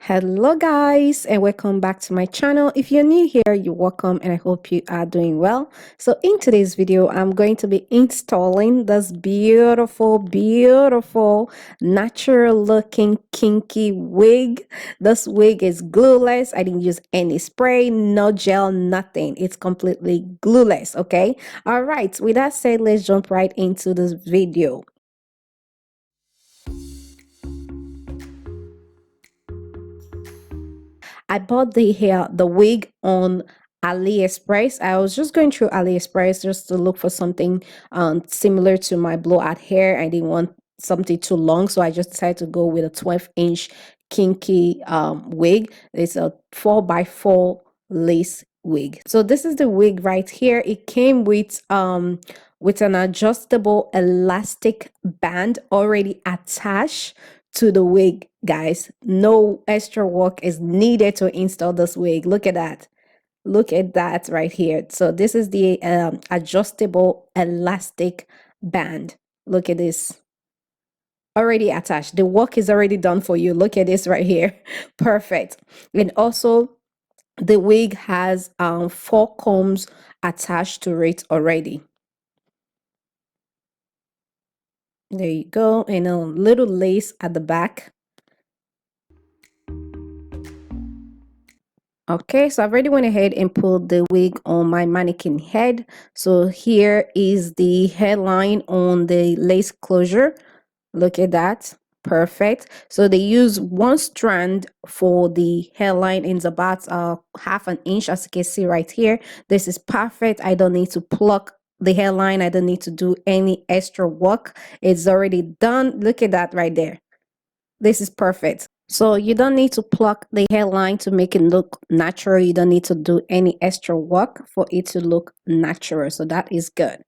Hello guys, and welcome back to my channel. If you're new here, you're welcome and I hope you are doing well. So in today's video, I'm going to be installing this beautiful natural looking kinky wig. This wig is glueless. I didn't use any spray, no gel, nothing. It's completely glueless. Okay, all right, with that said, let's jump right into this video. I bought the wig on AliExpress. I was just going through AliExpress just to look for something similar to my blowout hair. I didn't want something too long, so I just decided to go with a 12-inch kinky wig. It's a 4x4 lace wig. So this is the wig right here. It came with an adjustable elastic band already attached to the wig, guys. No extra work is needed to install this wig. Look at that. Look at that right here. So this is the adjustable elastic band. Look at this. Already attached. The work is already done for you. Look at this right here. Perfect. And also the wig has 4 combs attached to it already. There you go. And a little lace at the back. Okay, so I've already went ahead and pulled the wig on my mannequin head. So here is the hairline on the lace closure. Look at that. Perfect. So they use 1 strand for the hairline in about half an inch, as you can see right here. This is perfect. I don't need to pluck the hairline. I don't need to do any extra work. It's already done. Look at that right there. This is perfect. So you don't need to pluck the hairline to make it look natural. You don't need to do any extra work for it to look natural. So that is good.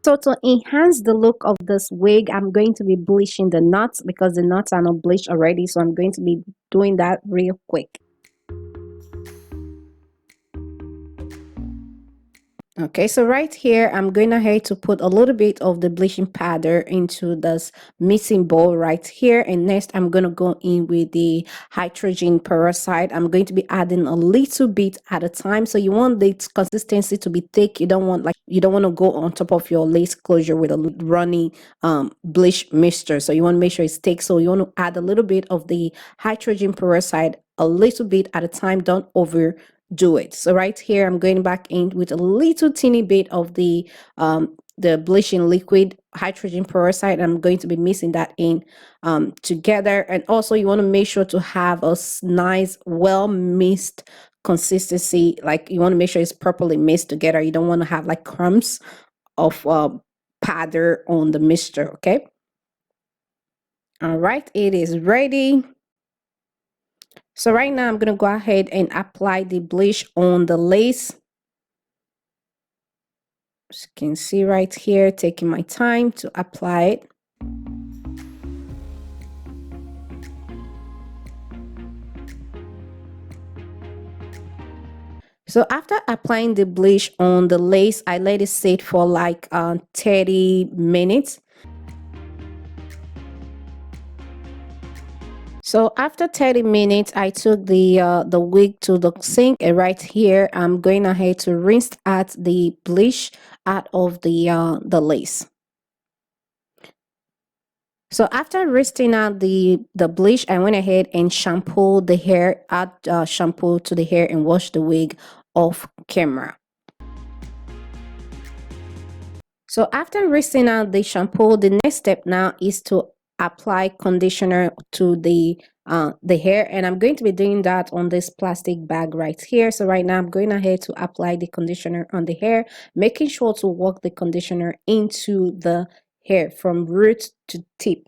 So to enhance the look of this wig, I'm going to be bleaching the knots because the knots are not bleached already. So I'm going to be doing that real quick. Okay, so right here, I'm going ahead to put a little bit of the bleaching powder into this mixing bowl right here. And next, I'm going to go in with the hydrogen peroxide. I'm going to be adding a little bit at a time. So you want the consistency to be thick. You don't want to go on top of your lace closure with a runny bleach mixture. So you want to make sure it's thick. So you want to add a little bit of the hydrogen peroxide, a little bit at a time. Don't overdo it. So right here, I'm going back in with a little teeny bit of the bleaching liquid, hydrogen peroxide. I'm going to be mixing that in together. And also you want to make sure to have a nice, well mixed consistency. Like you want to make sure it's properly mixed together. You don't want to have like crumbs of powder on the mixture. Okay. All right, it is ready. So right now I'm going to go ahead and apply the bleach on the lace. As you can see right here, taking my time to apply it. So after applying the bleach on the lace, I let it sit for like 30 minutes. So after 30 minutes, I took the wig to the sink, and right here, I'm going ahead to rinse out the bleach out of the lace. So after rinsing out the bleach, I went ahead and shampooed the hair, add shampoo to the hair and wash the wig off camera. So after rinsing out the shampoo, the next step now is to apply conditioner to the hair, and I'm going to be doing that on this plastic bag right here. So right now I'm going ahead to apply the conditioner on the hair, making sure to work the conditioner into the hair from root to tip.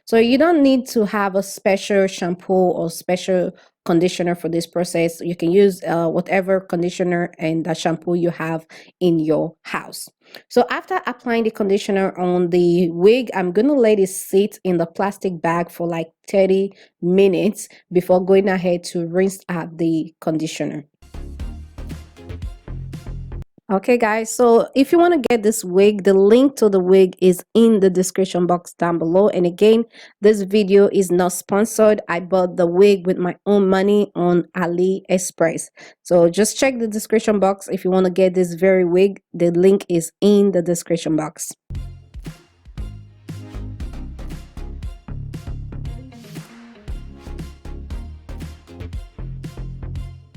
So you don't need to have a special shampoo or special conditioner for this process. You can use whatever conditioner and the shampoo you have in your house. So after applying the conditioner on the wig, I'm going to let it sit in the plastic bag for like 30 minutes before going ahead to rinse out the conditioner. Okay, guys, so if you want to get this wig, the link to the wig is in the description box down below. And again, this video is not sponsored. I bought the wig with my own money on AliExpress. So just check the description box if you want to get this very wig. The link is in the description box.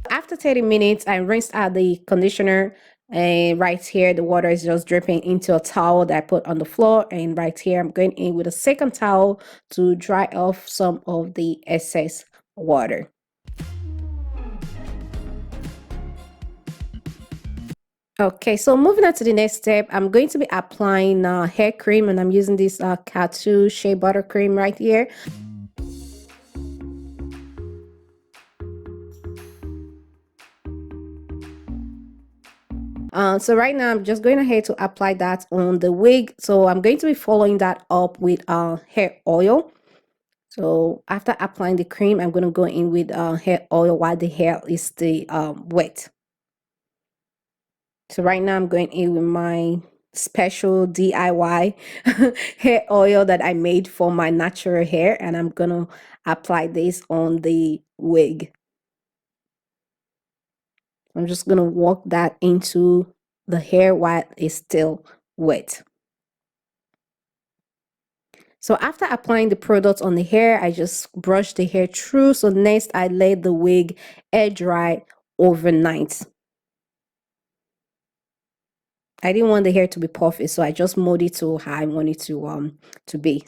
After 30 minutes, I rinsed out the conditioner, and right here the water is just dripping into a towel that I put on the floor, and right here I'm going in with a second towel to dry off some of the excess water. Okay, so moving on to the next step, I'm going to be applying hair cream, and I'm using this Katu Shea Butter Cream right here. So right now I'm just going ahead to apply that on the wig. So I'm going to be following that up with hair oil. So after applying the cream, I'm going to go in with hair oil while the hair is still wet. So right now I'm going in with my special DIY hair oil that I made for my natural hair, and I'm going to apply this on the wig. I'm just going to work that into the hair while it's still wet. So after applying the product on the hair, I just brush the hair through. So next I let the wig air dry overnight. I didn't want the hair to be puffy, so I just mowed it to how I want it to be.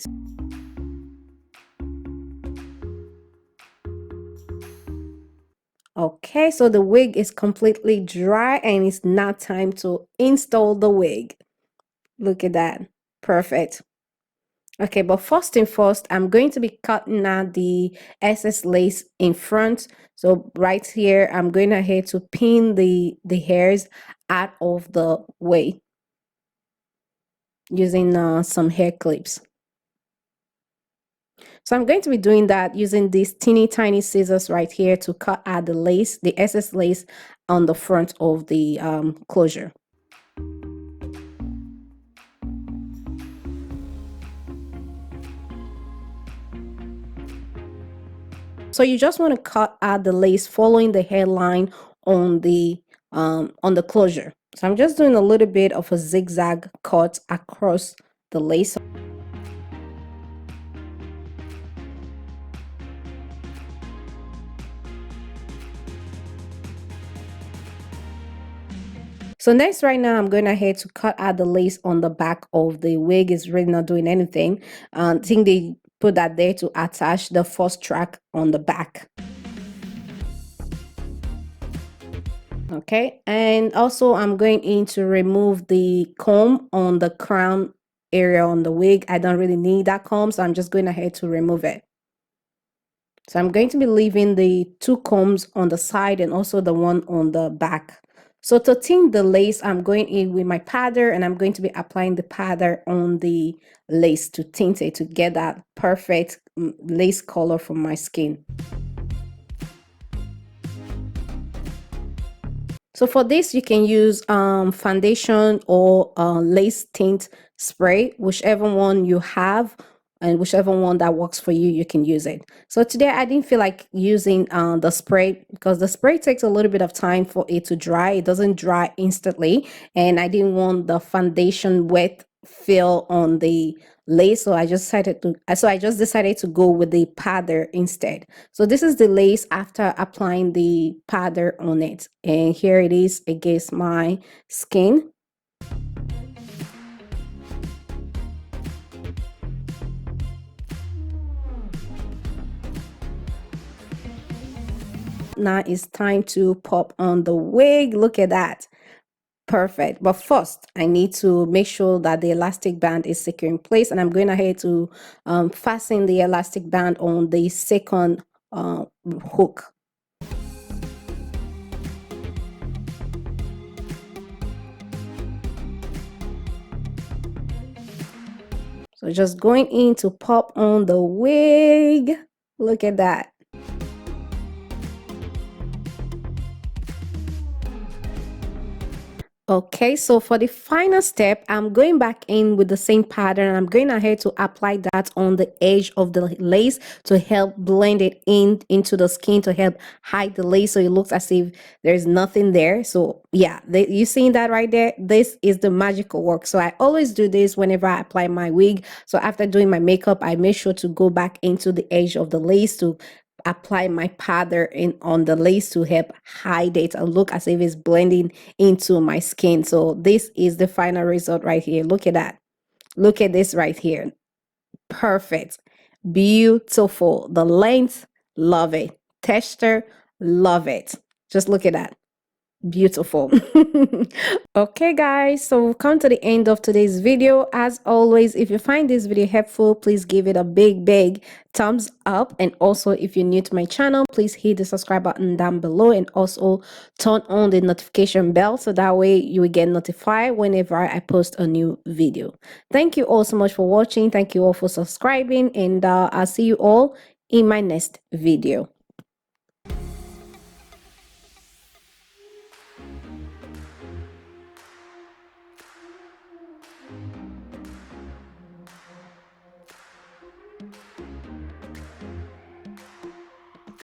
Okay, so the wig is completely dry and it's now time to install the wig. Look at that. Perfect. Okay, but first thing first, I'm going to be cutting out the excess lace in front. So right here, I'm going ahead to pin the hairs out of the way using some hair clips. So I'm going to be doing that using these teeny tiny scissors right here to cut out the lace, the excess lace on the front of the closure. So you just want to cut out the lace following the hairline on the closure. So I'm just doing a little bit of a zigzag cut across the lace. So next, right now, I'm going ahead to cut out the lace on the back of the wig. It's really not doing anything. I think they put that there to attach the first track on the back. Okay, and also I'm going in to remove the comb on the crown area on the wig. I don't really need that comb, so I'm just going ahead to remove it. So I'm going to be leaving the two combs on the side and also the one on the back. So to tint the lace, I'm going in with my powder and I'm going to be applying the powder on the lace to tint it to get that perfect lace color for my skin. So for this, you can use foundation or lace tint spray, whichever one you have and whichever one that works for you, you can use it. So today I didn't feel like using the spray because the spray takes a little bit of time for it to dry. It doesn't dry instantly, and I didn't want the foundation wet feel on the lace, so I just decided to go with the powder instead. So this is the lace after applying the powder on it, and here it is against my skin. Now it's time to pop on the wig. Look at that. Perfect. But first, I need to make sure that the elastic band is secure in place, and I'm going ahead to fasten the elastic band on the second hook. So just going in to pop on the wig. Look at that. Okay, so for the final step, I'm going back in with the same pattern. I'm going ahead to apply that on the edge of the lace to help blend it in into the skin, to help hide the lace so it looks as if there's nothing there. So yeah, you seeing that right there? This is the magical work. So I always do this whenever I apply my wig. So after doing my makeup, I make sure to go back into the edge of the lace to apply my powder in on the lace to help hide it and look as if it's blending into my skin. So this is the final result right here. Look at that. Look at this right here. Perfect. Beautiful. The length, love it. Texture, love it. Just look at that. Beautiful. Okay, guys, so we've come to the end of today's video. As always, if you find this video helpful, please give it a big thumbs up. And also, if you're new to my channel, please hit the subscribe button down below and also turn on the notification bell so that way you will get notified whenever I post a new video. Thank you all so much for watching. Thank you all for subscribing, and I'll see you all in my next video.